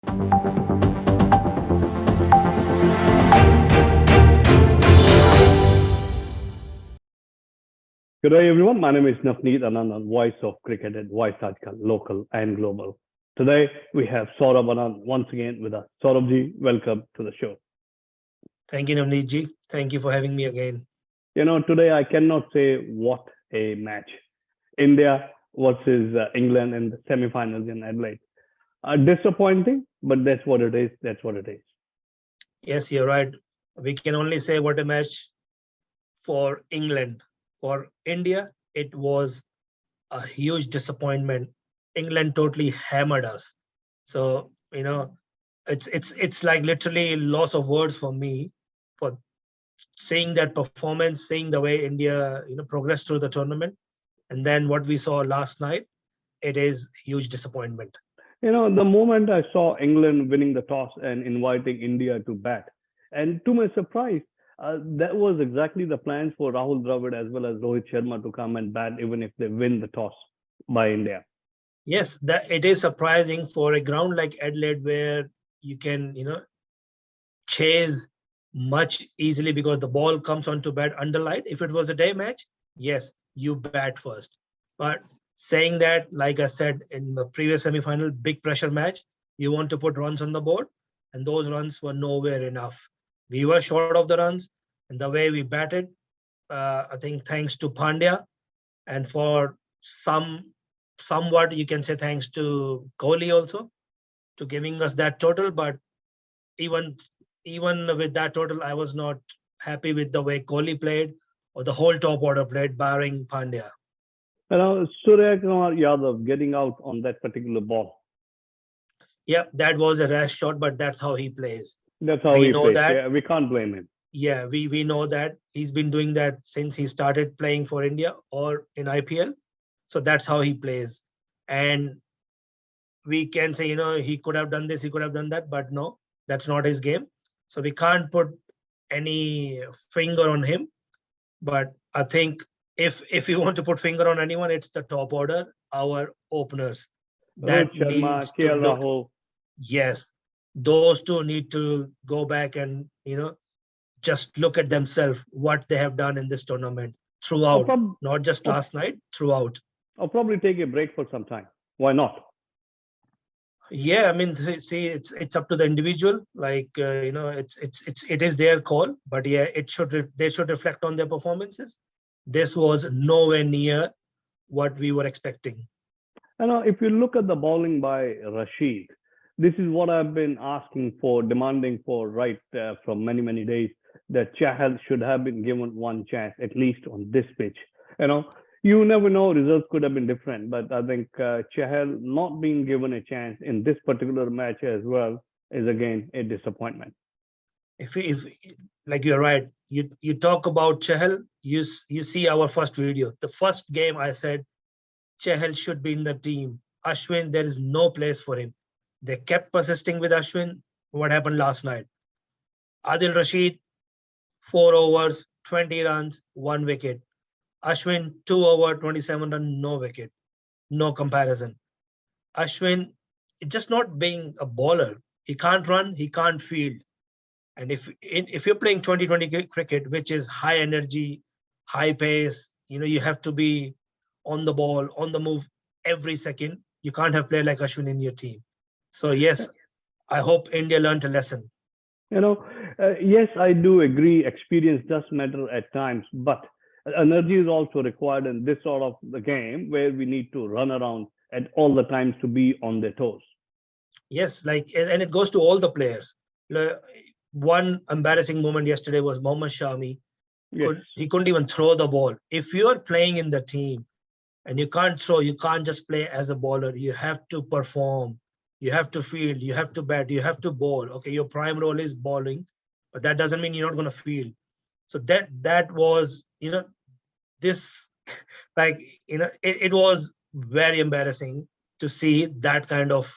Good day, everyone. My name is Navneet Anand, Voice of Cricket at Voice aajKal, local and global. Today, we have Saurabh Anand once again with us. Saurabh welcome to the show. Thank you, Navneet ji. Thank you for having me again. Today I cannot say what a match. India versus England in the semi-finals in Adelaide. Disappointing, but that's what it is. That's what it is. Yes, you're right. We can only say what a match for England. For India, it was a huge disappointment. England totally hammered us. So, it's like literally loss of words for me for seeing that performance, seeing the way India, progressed through the tournament. And then what we saw last night, it is huge disappointment. The moment I saw England winning the toss and inviting India to bat, and to my surprise, that was exactly the plans for Rahul Dravid as well as Rohit Sharma to come and bat, even if they win the toss by India. Yes, that it is surprising for a ground like Adelaide where you can, chase much easily because the ball comes onto bat underlight. If it was a day match, yes, you bat first. But saying that, like I said in the previous semi-final, big pressure match, you want to put runs on the board, and those runs were nowhere enough. We were short of the runs, and the way we batted, I think thanks to Pandya, and for somewhat you can say thanks to Kohli also to giving us that total. But even even with that total, I was not happy with the way Kohli played or the whole top order played, barring Pandya. Surya Kumar Yadav getting out on that particular ball. Yeah, that was a rash shot, but that's how he plays. That's how We he know plays. that. Yeah, we can't blame him. Yeah, we know that he's been doing that since he started playing for India or in IPL. So that's how he plays. And we can say, he could have done this, he could have done that, but no, that's not his game. So we can't put any finger on him. But I think if you want to put finger on anyone, it's the top order, our openers. Rohit That Sharma, needs to KL look. Rahul. Yes, those two need to go back and just look at themselves what they have done in this tournament Or, throughout, prob- not just or, last night, throughout. or probably take a break for some time. Why not? Yeah, I mean, see, it's up to the individual. Like it is their call, but yeah, they should reflect on their performances. This was nowhere near what we were expecting. If you look at the bowling by Rashid, this is what I've been asking for, demanding for right from many, many days, that Chahal should have been given one chance, at least on this pitch. You know, you never know, results could have been different, but I think Chahal not being given a chance in this particular match as well is again a disappointment. If like you're right, you talk about Chahal, you see our first video. The first game I said Chahal should be in the team. Ashwin, there is no place for him. They kept persisting with Ashwin. What happened last night? Adil Rashid, 4 overs, 20 runs, 1 wicket. Ashwin, 2 over, 27 runs, no wicket. No comparison. Ashwin is just not being a bowler. He can't run, he can't field. And if you're playing 2020 cricket, which is high energy, high pace, you have to be on the ball, on the move every second. You can't have player like Ashwin in your team. So yes, I hope India learned a lesson. You know, yes, I do agree. Experience does matter at times, but energy is also required in this sort of the game where we need to run around at all the times to be on their toes. Yes, like and it goes to all the players. One embarrassing moment yesterday was Mohammad Shami. Yes. He couldn't even throw the ball. If you're playing in the team and you can't throw, you can't just play as a bowler. You have to perform. You have to field. You have to bat. You have to bowl. Okay, your prime role is bowling, but that doesn't mean you're not going to field. So that was this like it was very embarrassing to see that kind of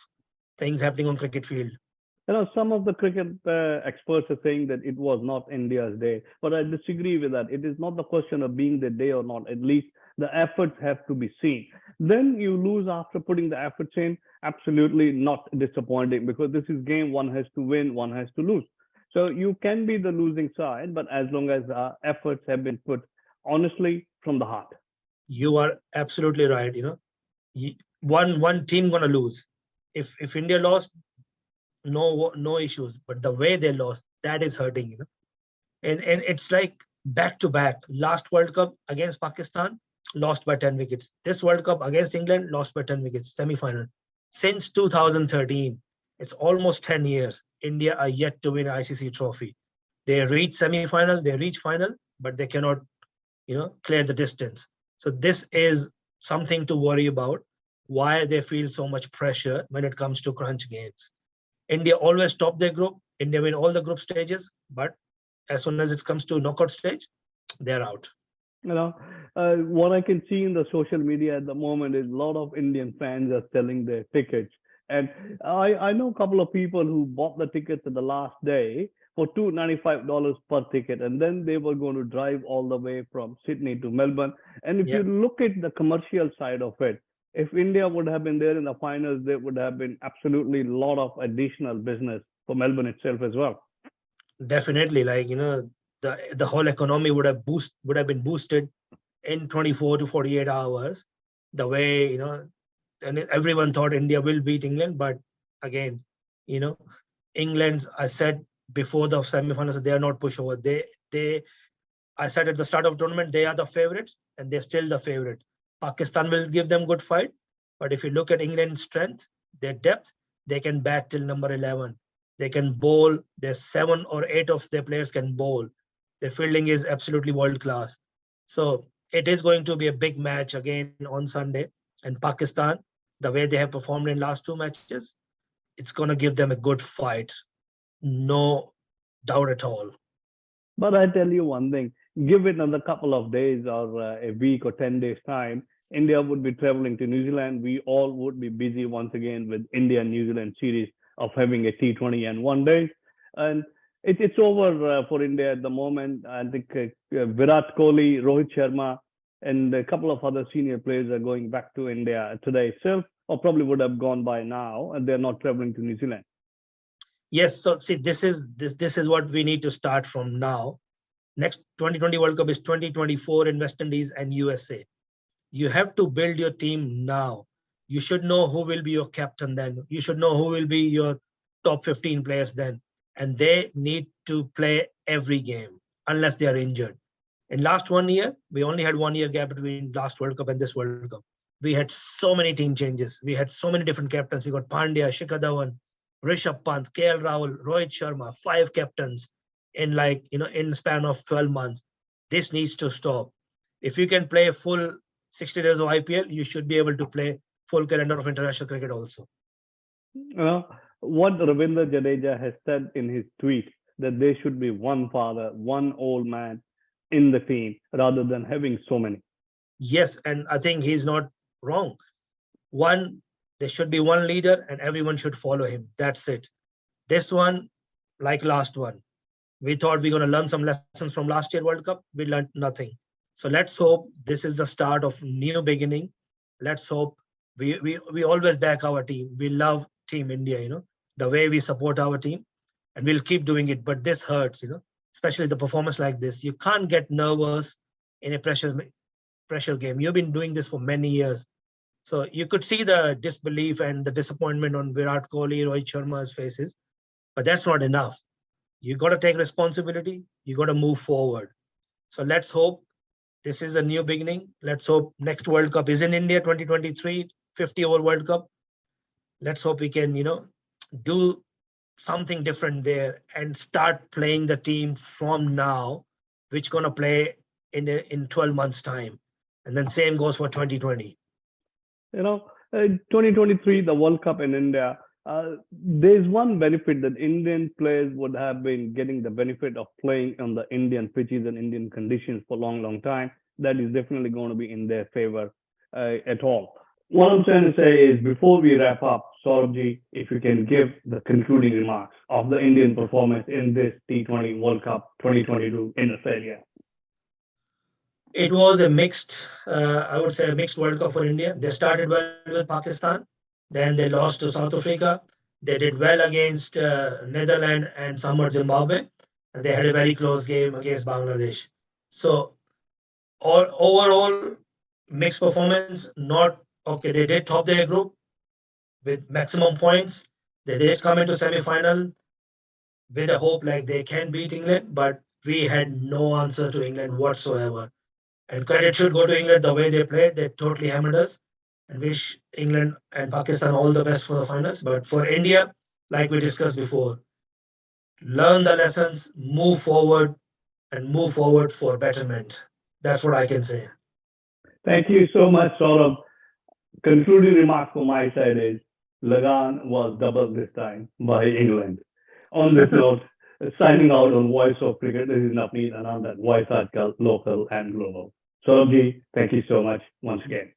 things happening on cricket field. Some of the cricket experts are saying that it was not India's day, but I disagree with that. It is not the question of being the day or not. At least The efforts have to be seen. Then you lose after putting the efforts in. Absolutely not disappointing because this is game one has to win, one has to lose. So you can be the losing side, but as long as efforts have been put honestly from the heart. You are absolutely right. One team gonna lose. If India lost, no issues. But the way they lost, that is hurting. And it's like back to back. Last World Cup against Pakistan, lost by 10 wickets. This World Cup against England, lost by 10 wickets, semi-final. Since 2013, it's almost 10 years. India are yet to win ICC trophy. They reach semi-final, they reach final, but they cannot, clear the distance. So this is something to worry about. Why they feel so much pressure when it comes to crunch games. India always top their group. India win all the group stages, but as soon as it comes to knockout stage, they're out. You know, what I can see in the social media at the moment is a lot of Indian fans are selling their tickets. And I know a couple of people who bought the tickets at the last day for $295 per ticket. And then they were going to drive all the way from Sydney to Melbourne. And if Yeah, you look at the commercial side of it, if India would have been there in the finals, there would have been absolutely a lot of additional business for Melbourne itself as well. definitely. Like, the whole economy would have been boosted in 24 to 48 hours. The way, and everyone thought India will beat England, but again, you know, England's, I said before the semifinals, they are not pushover. They I said at the start of the tournament, they are the favorites and they're still the favorite. Pakistan will give them good fight. But if you look at England's strength, their depth, they can bat till number 11. They can bowl. There's 7 or 8 of their players can bowl. Their fielding is absolutely world class. So it is going to be a big match again on Sunday. And Pakistan, the way they have performed in last 2 matches, it's going to give them a good fight. No doubt at all. But I tell you one thing, give it another couple of days or a week or 10 days time, India would be traveling to New Zealand. We all would be busy once again with India and New Zealand series of having a T20 and one day. And it's over for India at the moment. I think Virat Kohli, Rohit Sharma, and a couple of other senior players are going back to India today itself, or probably would have gone by now, and they're not traveling to New Zealand. Yes, so see, this is what we need to start from now. Next 2020 World Cup is 2024 in West Indies and USA. You have to build your team now. You should know who will be your captain then. You should know who will be your top 15 players then. And they need to play every game unless they are injured. In last 1 year, we only had 1 year gap between last World Cup and this World Cup. We had so many team changes. We had so many different captains. We got Pandya, Shikhar Dhawan, Rishabh Pant, KL Rahul, Rohit Sharma, 5 captains in span of 12 months. This needs to stop. If you can play full 60 days of IPL, you should be able to play full calendar of international cricket also. What Ravindra Jadeja has said in his tweet that there should be one father, one old man in the team rather than having so many. Yes, and I think he's not wrong. There should be one leader and everyone should follow him. That's it. This one, like last one, we thought we're going to learn some lessons from last year World Cup. We learned nothing. So let's hope this is the start of new beginning. Let's hope we always back our team. We love Team India, the way we support our team, and we'll keep doing it. But this hurts, especially the performance like this. You can't get nervous in a pressure game. You've been doing this for many years. So you could see the disbelief and the disappointment on Virat Kohli, Rohit Sharma's faces, but that's not enough. You got to take responsibility. You got to move forward. So let's hope this is a new beginning. Let's hope next World Cup is in India, 2023, 50-over World Cup. Let's hope we can, do something different there and start playing the team from now, which going to play in 12 months' time. And then same goes for 2020. 2023, the World Cup in India, there's one benefit that Indian players would have been getting the benefit of playing on the Indian pitches and Indian conditions for a long, long time. That is definitely going to be in their favor at all. What I'm trying to say is before we wrap up, Saurabh, if you can give the concluding remarks of the Indian performance in this T20 World Cup 2022 in Australia. It was a mixed, I would say, a mixed World Cup for India. They started well with Pakistan, then they lost to South Africa. They did well against Netherlands and somewhat Zimbabwe, and they had a very close game against Bangladesh. So, overall, mixed performance. Not okay. They did top their group with maximum points. They did come into semi-final with a hope like they can beat England, but we had no answer to England whatsoever. And credit should go to England the way they played. They totally hammered us. And wish England and Pakistan all the best for the finals. But for India, like we discussed before, learn the lessons, move forward, and move forward for betterment. That's what I can say. Thank you so much, Saurabh. Concluding remark from my side is Lagan was doubled this time by England. On this note, signing out on Voice of Cricket, this is Navneet Anand at Voice aajKal, local and global. Saurabh, thank you so much once again.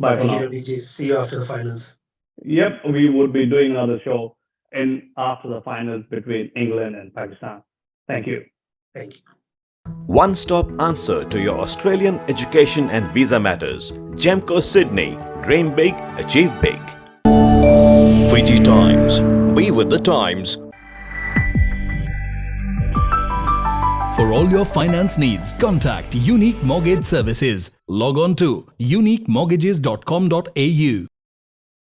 Bye for Thank you, now. Ravi. See you after the finals. Yep, we would be doing another show in after the finals between England and Pakistan. Thank you. Thank you. One-stop answer to your Australian education and visa matters. Gemco Sydney. Dream big, achieve big. Fiji Times. Be with the times. For all your finance needs, contact Unique Mortgage Services. Log on to uniquemortgages.com.au.